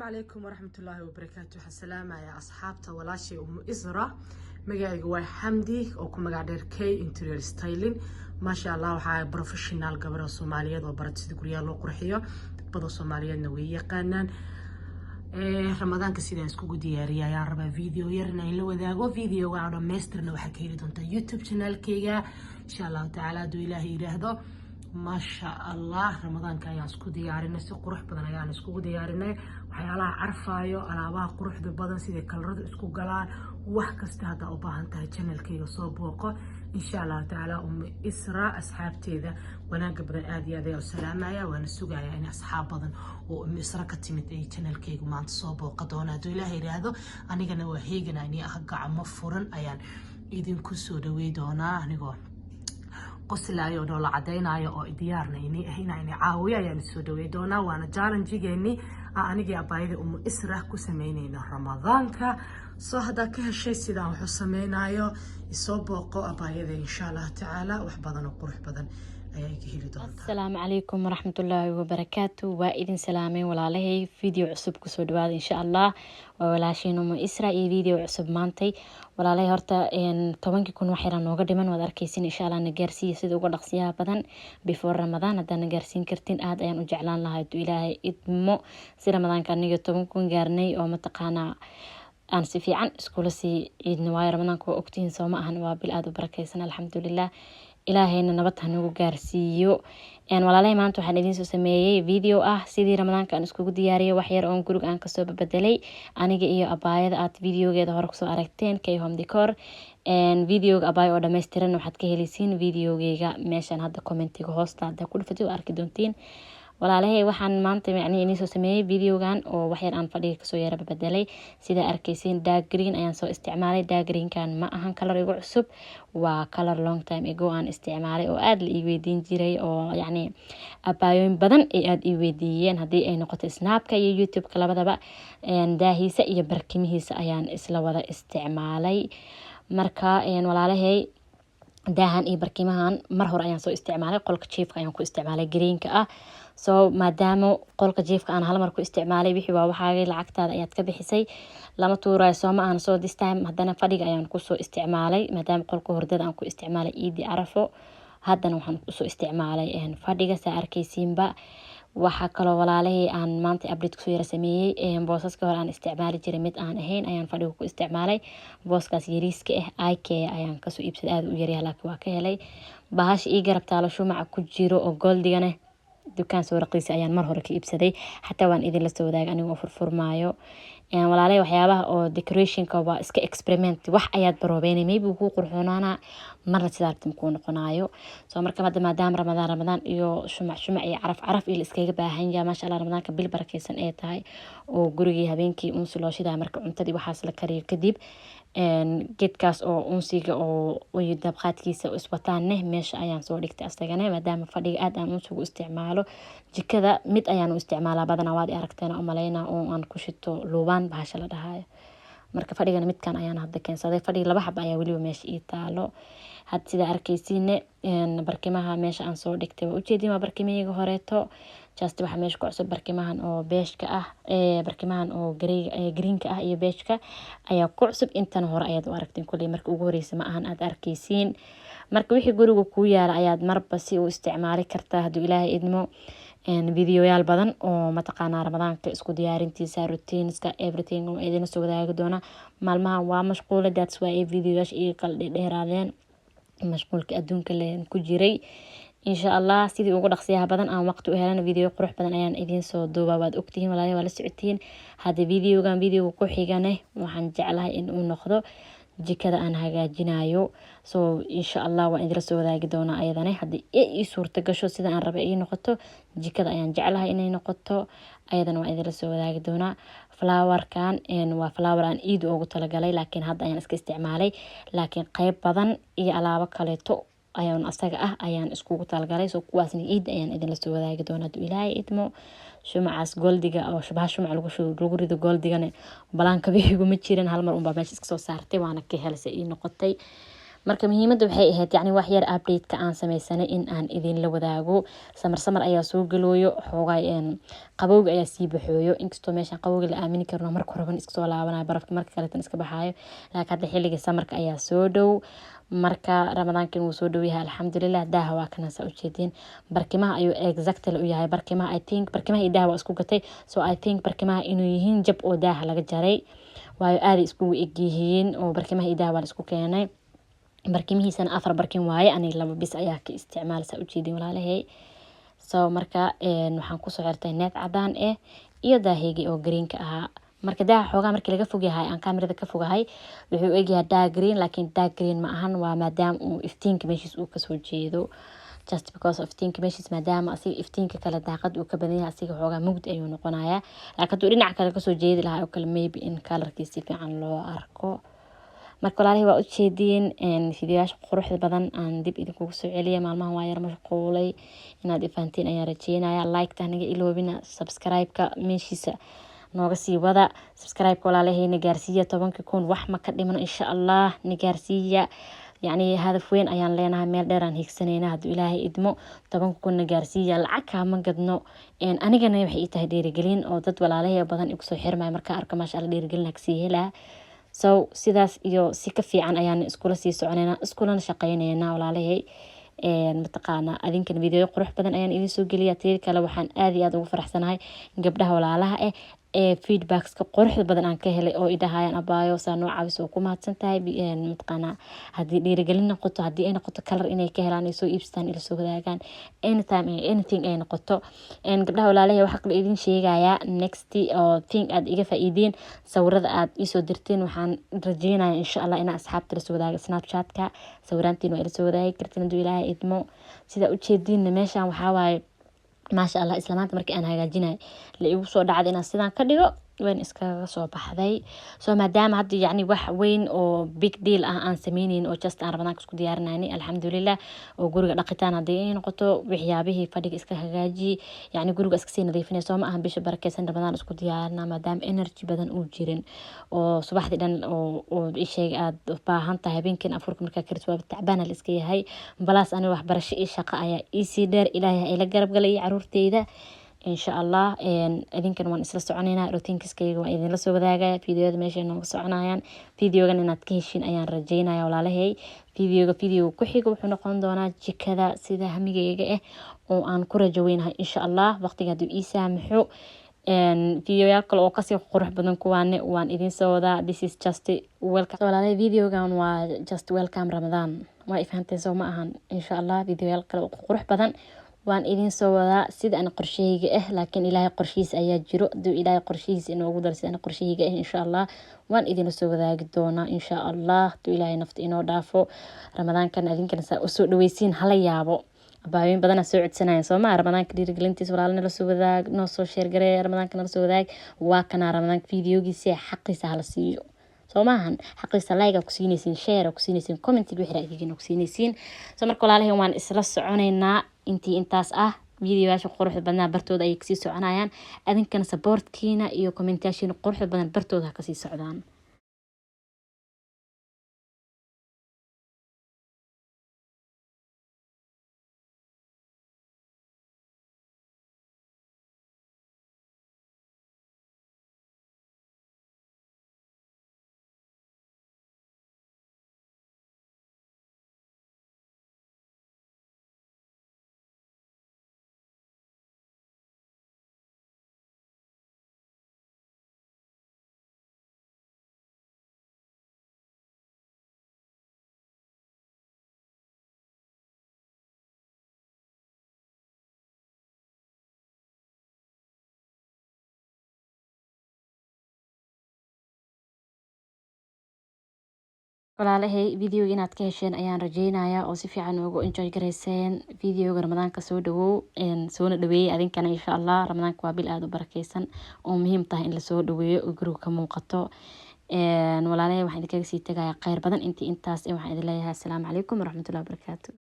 عليكم ورحمة الله وبركاته. السلام يا أصحابته ولاشي إسراء مجاي جوا حمدي وكم مقدر كي إنتريور ستايلين ما شاء الله وحاي بروفيشنال قبل الصومالية وبرد سيدكوريا لو قرحية بدو الصومالية النوية قانن رمضان كسيدان اسكو دياريا يا رب فيديو يرنا لو ذاقو فيديو وعلى ماسترنا وحكيلي دونتا يوتيوب شانل كيغا إن شاء الله تعالى دو إلهي يرهدو ما شاء الله رمضان كان اسكو ديارنا سي قروح بدن ayaan isku diyaarinay waxyaalaha carfaayo alaabaha quruxda badan sida kalarada isku galaan wax kasta hada u baahan tahay channelkayga soo booqo insha Allah taala Isra asxaabteeda wanaaga badan aad iyo aad u salaamaya waan sugayaa in asxaab badan oo Isra ka timid ay channelkayga maanta soo booqo doona haduu Ilaahay yiraahdo anigana waa heegana inay gacmo furan ayaan idinku soo dhaweey doonaa anigoo qoslayo oo la cadeynayo oo diyaarnayni inay caawiya ayaan soo dhaweey doonaa waana challenge-geeni aniga abaayada Isra ku sameeynayna Ramadaanka soo hada ka heshay sida wax sameynayo isoo booqo abaayada insha Allah taala wax badan oo qurux badan ayay ka heli doontaa. Assalaamu calaykum waraxmatullaahi wabarakaatuh. waa idin salaamay walaalahay video cusub ku soo dhawaada insha Allah waa walaashiin Isra iyo video cusub maantay walaalahay horta 10 kun wax yar nooga dhiman waad arkaysin insha Allah na gaarsiiyo sida ugu dhaqsiyaha badan before Ramadan hadana gaarsiin kartiin aad ayaan u jeclaan lahaa Ilaahay idmo si Ramadaanka aniga 10 kun gaarnay oo mataqaana aan si fiican iskula sii ciidna waa Ramadaanka oo ogtiin soo ma ahan waa bil aad u barakeysan alxamdulillah ilaahayna nabad ha nagu gaarsiiyo walaalahay maanta waxaan idin soo sameeyay video sidii Ramadaanka aan iskugu diyaariyay wax yar oo guriga aan ka soo bedelay aniga iyo abaayada aad videogeeda hore ku soo aragteen kay home decor videoga abaay oo dhameystiran waxaad ka helaysiin videogeyga meeshan hadda commentiga hoosta hadda ku dhufatay oo arki doontiin walaalahay waxaan maanta idin soo sameeyay videogan oo wax yar aan fadhiga ka soo yara bedelay sida arkaysiin dark green ayaan soo isticmaalay dark green kan ma ahan color igu cusub waa color long time ago aan isticmaalay oo aad la ii weydiin jiray oo abaayoyin badan ay aad ii weydiiyeen hadii ay noqoto snapka iyo youtube-ka labadaba daahiisa iyo barkimihiisa ayaan isla wada isticmaalay marka walaalahay daahan iyo barkimahan mar hore ayaan soo isticmaalay qolka jiifka ayaan ku isticmaalay greenka so maadaama qolka jiifka aan hal mar ku isticmaalay wixii waa waxaagay lacagtaada ayaad ka bixisay lama tuurayo soo ma aan soo this time hadana fadhiga ayaan ku soo isticmaalay maadaama qolka hordada aan ku isticmaalay iidi arafo hadana waxaan ku soo isticmaalay fadhiga saa arkaysiinba waxa kale walaalahay aan maanta update ku soo yara sameeyay boosaska hore aan isticmaali jiray mid aan ahayn ayaan fadhiga ku isticmaalay booskaas yariiska IKEA ayaan ka soo iibsaday aad u yar yahay laakiin waa ka helay bahash ii garab taalo shumaca ku jiro oo goldigana dukaan soo raqiis ayaan mar hore ka iibsaday xataa waan idin la soo wadaagay anigoo furfurmaayo walaalahay waxyaabaha oo decoration-ka waa iska experiment wax ayaad baroobeynay maybe ku qurxoonaana marna sidaartin ku noqonayo soo marka maadaama Ramadaan iyo shumac iyo caraf ila iskaga baahan yahay masha Allah Ramadaanka bil barakeysan ay tahay oo gurigii habeenkii uunsi loo shidaa marka cuntadii waxaas la kariyo kadib geedkaas oo uunsiga oo dabqaadkiisa iswataan meesha ayaan soo dhigtay asagana maadaama fadhiga aad aan uunsigu isticmaalo jikada mid ayaan u isticmaalaa badanaa waad aragteen oo maleynaa oo aan ku shito luubaan bahasha la dhahayo marka fadhigana midkan ayaan hadda keensaday fadhiga laba xab ayaa waliba meesha ii taalo had sida arkaysiin barkimaha meesha aan soo dhigtay waa ujeedin waa barkimihii horeeto just waxa meesha ku cusub barkimahan oo beeshka barkimahan oo greenka iyo beeshka ayaa ku cusub intan hore ayaad u aragteen kulli marka ugu horeysa ma ahan aad arkaysiin marka wixii guriga ku yaala ayaad marba si u isticmaali kartaa haduu Ilaahay idmo videoyaal badan oo mataqaana Ramadaanka isku diyaarintiisa routineska everything oo idin soo wadaagi doona maalmahan waa mashquul that's why videoyaasha ii kala dheeraadeen mashquulka adduunka leen ku jiray insha Allah sidii ugu dhaqsiyaha badan aan waqti u helana video qurux badan ayaan idin soo duubaa waad ogtiin walaalahay waa la socotiin hada videogan ku xigane waxaan jeclahay in uu noqdo jikada aan hagaajinayo so insha Allah waan idin soo wadaagi doonaa ayadana hadii ay suurta gasho sida aan rabay ay noqoto jikada ayaan jeclahay inay noqoto ayadana waan idin soo wadaagi doonaa flower-kan waa flower aan iid ugu talagalay laakiin hadda ayaan iska isticmaalay laakiin qayb badan iyo alaabo kaleeto ayaan asaga ayaan iskugu talagalay soo kuwaasna iid ayaan idin soo wadaagi doonaa Ilaahay idmo shumacaas goldiga oo shumac lagu rido goldigana balaanka bixigu ma jirin hal mar un baa meesha iska soo saartay waana ka helisay ii noqotay marka muhiimada waxay ahayd yani wax yar update ka aan sameysanay in aan idin la wadaago. samar ayaa soo galooyo xoogay qabowga ayaa sii baxooyo inkastoo meeshan qabowga la aamini karno marka hore iska soo laabanayo barafka marka kale tan iska baxaayo laakiin hadda xilliga samarka ayaa soo dhow marka ramadaankan wuu soo dhow yahay alxamdulillah daaha waa kana saa u jeedin barkimaha ayuu exactly u yahay barkimaha I think barkimaha iyo daaha waa isku gatay so I think barkimaha inuu yihiin jab oo daaha laga jaray waayo aad isku eg yihiin oo barkimaha iyo daaha waa isku keenay barkimihiisana 4 barkin waaye aniga 2 bis ayaa ka isticmaalay saa u jeedin walaalahay so marka waxaan ku soo xirtay net cadaan iyo daahigi oo green ka ahaa marka daaha xoogaa markii laga fog yahay aan kaamirada ka fogahay wuxuu eegyahay dark green laakiin dark green ma ahan waa maadaama uu iftiinka meeshiis uu kasoo jeedo just because of iftiinka meeshiis maadaama asiga iftiinka kale daaqad uu ka badan yahay asiga xoogaa mugdi ayuu noqonayaa laakiin hadduu dhinaca kale kasoo jeedi lahaa oo kale maybe in colorkiisa si fiican loo arko marka walaalahay waa u jeedin fiidiyoyaasha quruxda badan aan dib idinkugu soo celiya maalmahan waa yar mashquulay inaad ifaantiin ayaan rajeynaya like-ta naga iloobina subscribe-ka meeshiisa nooga sii wada subscribe walaalahay na gaarsiiya 10,000 wax ma ka dhimano insha Allah na gaarsiiya يعني hadaf weyn ayaan leenahay meel dheer aan higsanayna haduu ilaahay idmo 10,000 na gaarsiiya lacag ma gadno anigana waxay tahay dhiirigelin oo dad walaalahay badan igu soo xirmay marka arko ma sha Allah dhiirigelin agsii helaa so sidaas iyo si ka fiican ayaan iskula sii soconeynaa iskulana shaqeynayna walaalahay mataqaana adinkan video qurux badan ayaan idin soo geliyaa tii kale waxaan aad iyo aad ugu faraxsanahay gabdhaha walaalaha feedbacks ka quruxda badan aan ka helay oo idahayaan abaayo saa noo caawiso ku mahadsantahay mataqaana haddii dhiirigelin noqoto haddii ay noqoto color inay ka helaan ay soo iibstaan ila soo wadaagaan anytime anything ay noqoto gabdhaha walaalahay waxa kale idin sheegayaa next oo thing aad iga faa'iideen sawirada aad isoo dirteen waxaan rajeynayaa insha Allah in asxaabta la soo wadaago Snapchat-ka sawiraantiin waa ila soo wadaagi kartiin haduu ilaahay idmo sida u jeedin meeshan waxa waaye ما شاء الله إسلامات مركي أنا هاجينا اللي يوصل دعد إن السيدان كديو وين إسكا صوب حذي سو ما دام هاد يعني وح وين أو big deal أن سمينين أو just أنا رمضان كسكو ديارنا يعني الحمد لله وجورج لقيتنا دين قطو وحيابه فريق إسكا هاجي يعني جورج إسكسين نضيفين سو ما أهم بيش بركة سن رمضان كسكو ديارنا ما دام energy بدن أوجيرن وصباح دين أو إشي أد باهن تهبين كن أفرق مركا كرتوا بالتعبانة الإسكية هاي بلاس أنا وح برش إيش شقايا إيسيدر إلهي إلى جرب قلي عرورتي إن شاء الله إذن كانوا نسلا سعنينا روتينكس كيجوا إذن لسوا ذاك فيديو ماشي إنه سعنايان فيديو جن نتكيشين أيان رجينا يا ولا له فيديو كحيجوا وحنا قندونا كذا سيدا هم جيجة وأن كرة جوينها إن شاء الله وقت جدو يسامحوا فيديو يأكل أو قصي قرح بدن كوان وان إذن سوا ذا this is just welcome ولا له فيديو كان و just welcome رمضان ما فهمت سو معهن إن شاء الله فيديو يأكل قرح بدن waan idin soo wadaa sida aan qorsheyga laakiin ilaahay qorshiis ayaa jiro duu ilaahay qorshiis inoo ugu darsi aan qorsheyga insha Allah waan idin soo wadaagi doona insha Allah duu ilaahay nafta inoo dhaafo ramadaankan adinkan saa u soo dhaweysiin hala yaabo abaayin badan soo codsanayaan Soomaa ramadaanka dhiirigelintiisa walaalna la soo wadaag noo soo share gareey ramadaanka la soo wadaag waa kana ramadaanka fiidiyogiisa xaqiisa hala siiyo Soomahan xaqiisa like ku siinaysiin share ku siinaysiin comment wixii ra'yigiina ku siinaysiin soo marka walaalahay waan isla soconaynaa intii intaas fiidiyoyaasha quruxda badan bartooda ay kasii soconayaan adinkana supportkiina iyo commentationka quruxda badan bartooda kasii socdaan walaalahay videoga inaad ka hesheen ayaan rajeynayaa oo si fiican ugu enjoy gareyseen videoga ramadaanka soo dhawow soona dhaweeyay adinkana insha Allah ramadaanka waa bil aad u barakeysan oo muhiim tahay in la soo dhaweeyo oo guriga ka muuqato walaalahay waxaan idinkaga sii tagayaa khayr badan intii intaas waxaan idin leeyahay assalaamu calaykum waraxmatullaahi wabarakaatuh